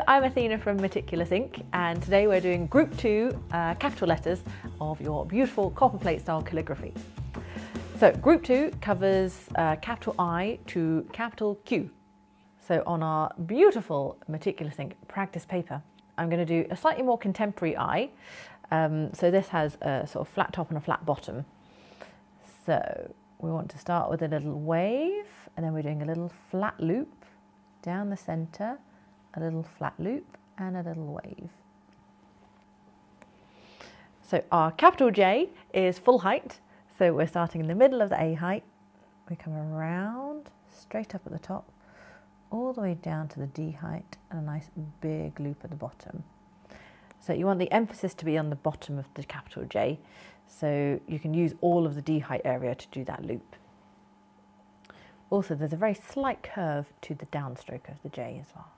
I'm Athena from Meticulous Ink, and today we're doing Group 2 capital letters of your beautiful Copperplate style calligraphy. So Group 2 covers capital I to capital Q. So on our beautiful Meticulous Ink practice paper, I'm going to do a slightly more contemporary I. So this has a sort of flat top and a flat bottom. So we want to start with a little wave, and then we're doing a little flat loop down the centre, a little flat loop and a little wave. So our capital J is full height. So we're starting in the middle of the A height. We come around, straight up at the top, all the way down to the D height, and a nice big loop at the bottom. So you want the emphasis to be on the bottom of the capital J. So you can use all of the D height area to do that loop. Also, there's a very slight curve to the downstroke of the J as well.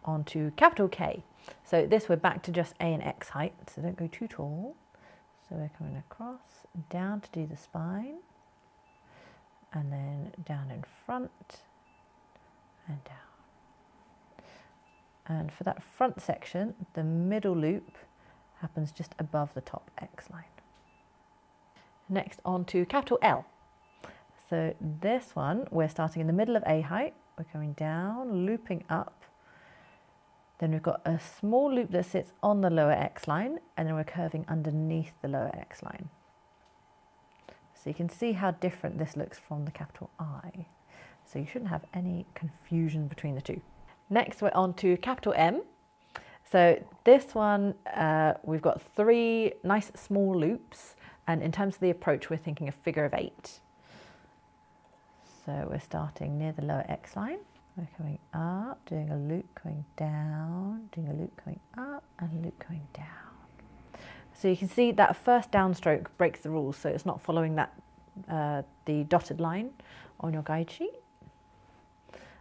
On to capital K. So this we're back to just A and X height, so don't go too tall. So we're coming across, down to do the spine, and then down in front and down. And for that front section, the middle loop happens just above the top X line. Next on to capital L. So this one, we're starting in the middle of A height, we're coming down, looping up. Then we've got a small loop that sits on the lower X line, and then we're curving underneath the lower X line. So you can see how different this looks from the capital I. So you shouldn't have any confusion between the two. Next, we're on to capital M. So this one, we've got 3 nice small loops, and in terms of the approach, we're thinking a figure of 8. So we're starting near the lower X line. We're coming up, doing a loop, going down, doing a loop, going up, and a loop going down. So you can see that first downstroke breaks the rules, so it's not following that the dotted line on your guide sheet.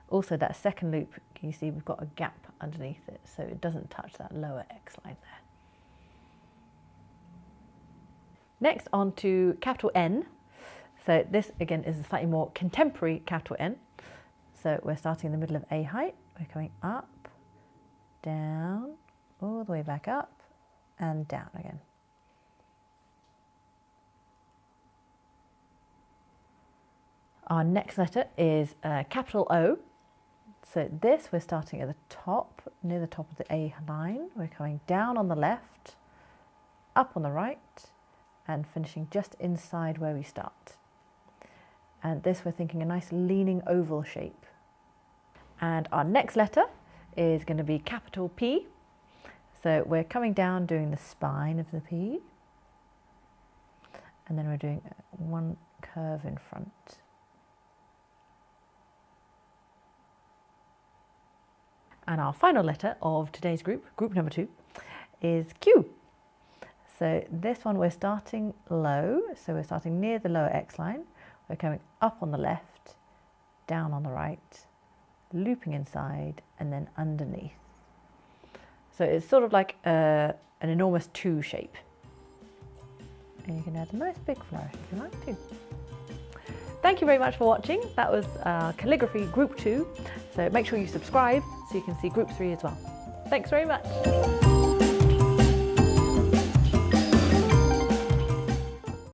Also, that second loop, can you see we've got a gap underneath it, so it doesn't touch that lower X line there. Next, on to capital N. So this, again, is a slightly more contemporary capital N. So we're starting in the middle of A height, we're coming up, down, all the way back up, and down again. Our next letter is capital O. So this, we're starting at the top, near the top of the A line. We're coming down on the left, up on the right, and finishing just inside where we start. And this, we're thinking a nice leaning oval shape. And our next letter is going to be capital P. So we're coming down, doing the spine of the P. And then we're doing one curve in front. And our final letter of today's group, group number 2, is Q. So this one we're starting low, so we're starting near the lower X line. We're coming up on the left, down on the right, looping inside, and then underneath. So it's sort of like an enormous 2 shape. And you can add a nice big flourish if you like too. Thank you very much for watching. That was calligraphy group 2. So make sure you subscribe so you can see group 3 as well. Thanks very much.